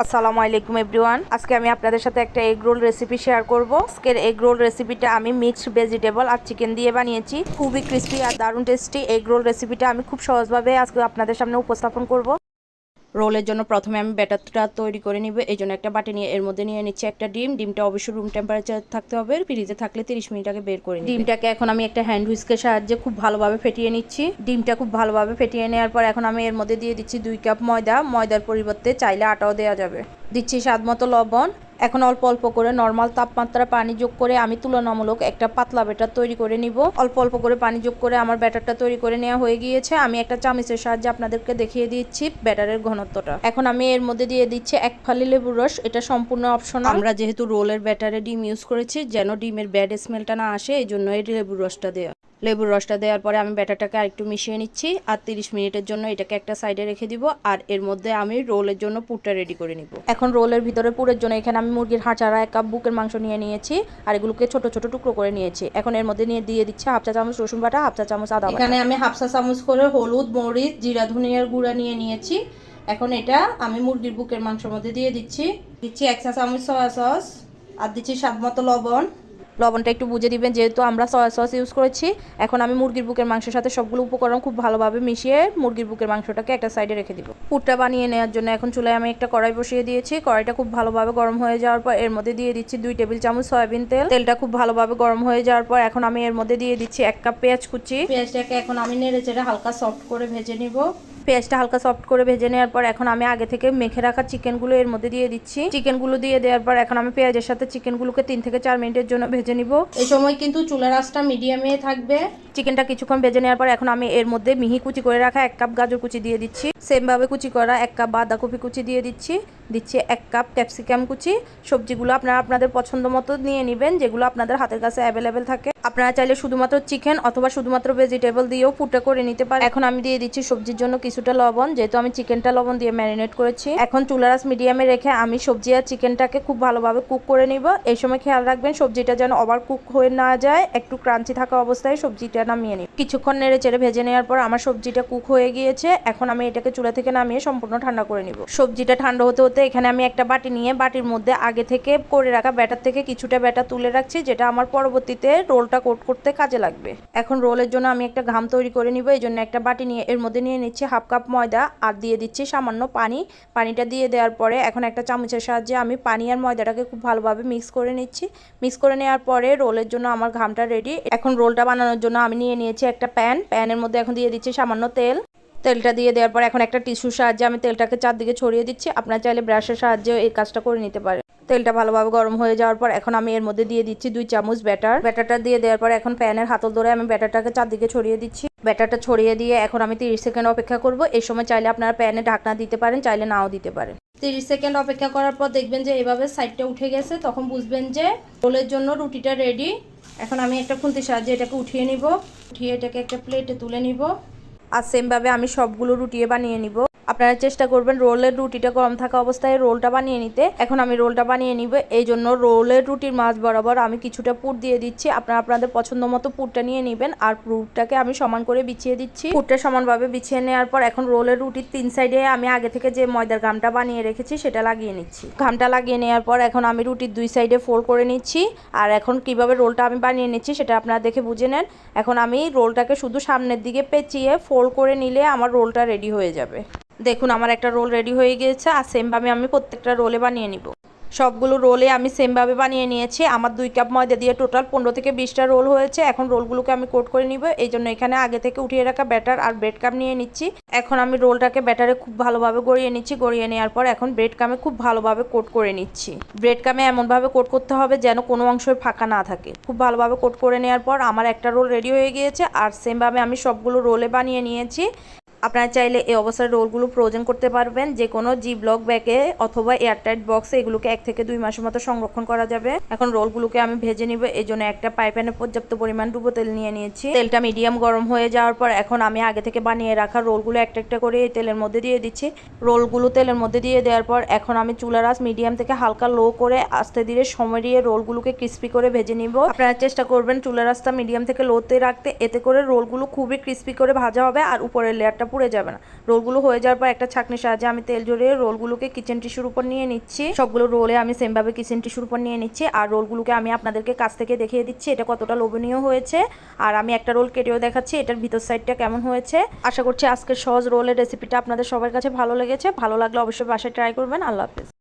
আসসালামু আলাইকুম এভরিওয়ান। আজকে আমি আপনাদের সাথে একটা এগ রোল রেসিপি শেয়ার করব। আজকের এগ রোল রেসিপিটা আমি মিক্সড ভেজিটেবল আর চিকেন দিয়ে বানিয়েছি। খুবই ক্রিস্পি আর দারুণ টেস্টি এই রোল রেসিপিটা আমি খুব সহজভাবে আজকে আপনাদের সামনে উপস্থাপন করব। রোলের জন্য প্রথমে আমি ব্যাটারটা তৈরি করে নিব। এই জন্য একটা বাটি নিয়ে এর মধ্যে নিয়ে নিচ্ছি একটা ডিম। ডিমটা অবশ্যই রুম টেম্পারেচার থাকতে হবে, ফ্রিজে থাকলে 30 মিনিট আগে বের করে নিই। ডিমটাকে এখন আমি একটা হ্যান্ড হুইস্কের সাহায্যে খুব ভালোভাবে ফেটিয়ে নিচ্ছি। ডিমটা খুব ভালোভাবে ফেটিয়ে নেওয়ার পর এখন আমি এর মধ্যে দিয়ে দিচ্ছি 2 কাপ ময়দা। ময়দার পরিবর্তে চাইলে আটাও দেওয়া যাবে। দিচ্ছি স্বাদ মতো লবণ। এখন অল্প অল্প করে নর্মাল তাপমাত্রা পানি যোগ করে আমি তুলনামূলক একটা পাতলা ব্যাটার তৈরি করে নিব। অল্প অল্প করে পানি যোগ করে আমার ব্যাটারটা তৈরি করে নেওয়া হয়ে গিয়েছে। আমি একটা চামচের সাহায্যে আপনাদেরকে দেখিয়ে দিচ্ছি ব্যাটারের ঘনত্বটা। এখন আমি এর মধ্যে দিয়ে দিচ্ছি 1 ফালি লেবুর রস। এটা সম্পূর্ণ অপশনাল। আমরা যেহেতু রোলের ব্যাটারে ডিম ইউজ করেছি, যেন ডিমের ব্যাড স্মেলটা না আসে, এই জন্য এই লেবুর রসটা দেওয়া। লেবুর রসটা দেওয়ার পরে আমি ব্যাটারটাকে আরেকটু মিশিয়ে নিচ্ছি আর 30 মিনিটের জন্য এটাকে একটা সাইডে রেখে দিব। আর এর মধ্যে আমি রোলের জন্য পুরটা রেডি করে নিব। এখন রোলের ভিতরে পুরের জন্য এখানে আমি মুরগির হাঁচারা 1 কাপ বুকের মাংস নিয়ে নিয়েছি আর এগুলোকে ছোট ছোট টুকরো করে নিয়েছি। এখন এর মধ্যে দিয়ে দিচ্ছি হাফ চা চামচ রসুন বাটা, হাফ চা চামচ আদা বাটা। এখানে আমি হাফ চা চামচ করে হলুদ, মরিচ, জিরা, ধনিয়ার গুঁড়া নিয়ে নিয়েছি। এখন এটা আমি মুরগির বুকের মাংসের মধ্যে দিয়ে দিচ্ছি 1 চা চামচ সয়া সস আর দিচ্ছি স্বাদ মতো লবণ। লবণটা একটু বুঝে দিবেন যেহেতু আমরা সয়া সস ইউজ করেছি। এখন আমি মুরগির বুকের মাংসের সাথে সবগুলো উপকরণ খুব ভালোভাবে মিশিয়ে মুরগির বুকের মাংসটাকে একটা সাইডে রেখে দিব। পুরটা বানিয়ে নেওয়ার জন্য এখন চুলায় আমি একটা কড়াই বসিয়ে দিয়েছি। কড়াইটা খুব ভালোভাবে গরম হয়ে যাওয়ার পর এর মধ্যে দিয়ে দিচ্ছি 2 টেবিল চামচ সয়াবিন তেল। তেলটা খুব ভালোভাবে গরম হয়ে যাওয়ার পর এখন আমি এর মধ্যে দিয়ে দিচ্ছি 1 কাপ পেঁয়াজ কুচি। পেঁয়াজটাকে এখন আমি নেড়ে চেড়ে হালকা সফট করে ভেজে নিব। পেঁয়াজটা হালকা সফট করে ভেজে নেওয়ার পর এখন আমি আগে থেকে মেখে রাখা চিকেনগুলো এর মধ্যে দিয়ে দিচ্ছি। চিকেনগুলো দিয়ে দেওয়ার পর এখন আমি পেঁয়াজের সাথে চিকেনগুলোকে 3 থেকে 4 মিনিটের জন্য ভেজে নিব। এই সময় কিন্তু চুলার আঁচটা মিডিয়ামে থাকবে। চিকেনটা কিছুক্ষণ ভেজে নেওয়ার পর এখন আমি এর মধ্যে মিহি কুচি করে রাখা 1 কাপ গাজর কুচি দিয়ে দিচ্ছি। সেম ভাবে কুচি করা 1 কাপ বাঁধাকপি কুচি দিয়ে দিচ্ছি। 1 কাপ ক্যাপসিকাম কুচি। সবজিগুলো আপনারা আপনাদের পছন্দ মতো নিয়ে নেবেন, যেগুলো আপনাদের হাতের কাছে অ্যাভেলেবেল থাকে। আপনারা চাইলে শুধুমাত্র চিকেন অথবা শুধুমাত্র ভেজিটেবল দিয়েও পুরটা করে নিতে পারেন। এখন আমি দিয়ে দিচ্ছি সবজির জন্য কিছুটা লবণ, যেহেতু আমি চিকেনটা লবণ দিয়ে ম্যারিনেট করেছি। এখন চুলার আঁচ মিডিয়ামে রেখে আমি সবজি আর চিকেনটাকে খুব ভালোভাবে কুক করে নিব। এই সময় খেয়াল রাখবেন সবজিটা যেন ওভার কুক হয়ে না যায়, একটু ক্রাঞ্চি থাকা অবস্থায় সবজিটা নামিয়ে নিব। কিছুক্ষণ নেড়ে চেড়ে ভেজে নেওয়ার পর আমার সবজিটা কুক হয়ে গিয়েছে। এখন আমি এটাকে চুলা থেকে নামিয়ে সম্পূর্ণ ঠান্ডা করে নিব। সবজিটা ঠান্ডা হতে হতে এখানে আমি একটা বাটি নিয়ে বাটির মধ্যে আগে থেকে করে রাখা ব্যাটার থেকে কিছুটা ব্যাটার তুলে রাখছি, যেটা আমার পরবর্তীতে রোলটা কোট করতে কাজে লাগবে। এখন রোলের জন্য আমি একটা ঘাম তৈরি করে নিব। এই জন্য একটা বাটি নিয়ে এর মধ্যে নিয়ে নিচ্ছি 1/2 কাপ ময়দা আর দিয়ে দিচ্ছি সামান্য পানি। পানিটা দিয়ে দেওয়ার পরে এখন একটা চামচের সাহায্যে আমি পানি আর ময়দাটাকে খুব ভালোভাবে মিক্স করে নিচ্ছি। মিক্স করে নেওয়ার পরে রোলের জন্য আমার ঘামটা রেডি। এখন রোলটা বানানোর জন্য আমি নিয়ে নিয়েছি একটা প্যানের মধ্যে এখন দিয়ে দিচ্ছি সামান্য তেল। তেলটা দিয়ে দেওয়ার পর এখন একটা টিস্যুর সাহায্যে আমি তেলটাকে চারদিকে ছড়িয়ে দিচ্ছি। আপনারা চাইলে ব্রাশের সাহায্যে এই কাজটা করে নিতে পারেন। তেলটা ভালোভাবে গরম হয়ে যাওয়ার পর এখন আমি এর মধ্যে দিয়ে দিচ্ছি 2 চামচ ব্যাটার। ব্যাটারটা দিয়ে দেওয়ার পর এখন প্যানের হাতল ধরে আমি ব্যাটারটাকে চারদিকে ছড়িয়ে দিচ্ছি। ব্যাটারটা ছড়িয়ে দিয়ে এখন আমি 30 সেকেন্ড অপেক্ষা করব। এই সময় চাইলে আপনারা প্যানে ঢাকনা দিতে পারেন, চাইলে নাও দিতে পারেন। 30 সেকেন্ড অপেক্ষা করার পর দেখবেন যে এভাবে সাইডটা উঠে গেছে, তখন বুঝবেন যে রোলের জন্য রুটিটা রেডি। এখন আমি একটা খুন্তির সাহায্যে এটাকে উঠিয়ে নিব। উঠিয়ে এটাকে একটা প্লেটে তুলে নিব আর সেমভাবে আমি সবগুলো রুটিয়ে বানিয়ে নিব। আপনারা চেষ্টা করবেন রোলের রুটিটা গরম থাকা অবস্থায় রোলটা বানিয়ে নিতে। এখন আমি রোলটা বানিয়ে নিব। এই জন্য রোলের রুটির মাঝ বরাবর আমি কিছুটা পুর দিয়ে দিচ্ছি। আপনারা আপনাদের পছন্দ মতো পুরটা নিয়ে নেবেন আর পুরটাকে আমি সমান করে বিছিয়ে দিচ্ছি। পুরটা সমানভাবে বিছিয়ে নেওয়ার পর এখন রোলের রুটির 3 সাইডে আমি আগে থেকে যে ময়দার ঘামটা বানিয়ে রেখেছি সেটা লাগিয়ে নিচ্ছি। ঘামটা লাগিয়ে নেওয়ার পর এখন আমি রুটির 2 সাইডে ফোল্ড করে নিচ্ছি। আর এখন কিভাবে রোলটা আমি বানিয়ে নিচ্ছি সেটা আপনারা দেখে বুঝে নেন। এখন আমি রোলটাকে শুধু সামনের দিকে পেঁচিয়ে ফোল্ড করে নিলে আমার রোলটা রেডি হয়ে যাবে। দেখুন আমার একটা রোল রেডি হয়ে গিয়েছে আর সেমভাবে আমি প্রত্যেকটা রোলে বানিয়ে নিব। সবগুলো রোলে আমি সেমভাবে বানিয়ে নিয়েছি। আমার 2 কাপ ময়দা দিয়ে টোটাল 15 থেকে 20টা রোল হয়েছে। এখন রোলগুলোকে আমি কোট করে নিব। এই জন্য এখানে আগে থেকে উঠিয়ে রাখা ব্যাটার আর ব্রেড কাম নিয়ে নিচ্ছি। এখন আমি রোলটাকে ব্যাটারে খুব ভালোভাবে গড়িয়ে নিচ্ছি। গড়িয়ে নেওয়ার পর এখন ব্রেড কামে খুব ভালোভাবে কোট করে নিচ্ছি। ব্রেড কামে এমনভাবে কোট করতে হবে যেন কোনো অংশের ফাঁকা না থাকে। খুব ভালোভাবে কোট করে নেওয়ার পর আমার একটা রোল রেডি হয়ে গিয়েছে আর সেমভাবে আমি সবগুলো রোলে বানিয়ে নিয়েছি। আপনারা চাইলে এই অবস্থায় রোলগুলো ফ্রোজেন করতে পারবেন, যে কোনো জিপলক ব্যাগে অথবা এয়ারটাইট বক্সে এগুলোকে 1 থেকে 2 মাসের মতো সংরক্ষণ করা যাবে। এখন রোলগুলোকে আমি ভেজে নিব। এই জন্য একটা ফ্রাই প্যানে পর্যাপ্ত পরিমাণ ডুবো তেল নিয়ে নিয়েছি। তেলটা মিডিয়াম গরম হয়ে যাওয়ার পর এখন আমি আগে থেকে বানিয়ে রাখা রোলগুলো একটা একটা করে এই তেলের মধ্যে দিয়ে দিচ্ছি। রোলগুলো তেলের মধ্যে দিয়ে দেওয়ার পর এখন আমি চুলার আঁচ মিডিয়াম থেকে হালকা লো করে আস্তে ধীরে সমরিয়ে রোলগুলোকে ক্রিস্পি করে ভেজে নিব। আপনারা চেষ্টা করবেন চুলার আঁচটা মিডিয়াম থেকে লোতে রাখতে, এতে করে রোলগুলো খুবই ক্রিস্পি করে ভাজা হবে আর উপরের লেয়ারটা পুড়ে যাবে না। রোলগুলো হয়ে যাওয়ার পর একটা ছাঁকনির সাহায্যে আমি তেল জড়িয়ে রোলগুলোকে কিচেন টিস্যুর উপর নিয়ে নিচ্ছি। সবগুলো রোলে আমি সেমভাবে কিচেন টিস্যুর উপর নিয়ে নিচ্ছি। আর রোলগুলোকে আমি আপনাদেরকে কাছ থেকে দেখিয়ে দিচ্ছি এটা কতটা লোভনীয় হয়েছে। আর আমি একটা রোল কেটেও দেখাচ্ছি এটার ভিতর সাইডটা কেমন হয়েছে। আশা করছি আজকের সহজ রোলের রেসিপিটা আপনাদের সবার কাছে ভালো লেগেছে। ভালো লাগলে অবশ্যই বাসায় ট্রাই করবেন। আল্লাহ হাফেজ।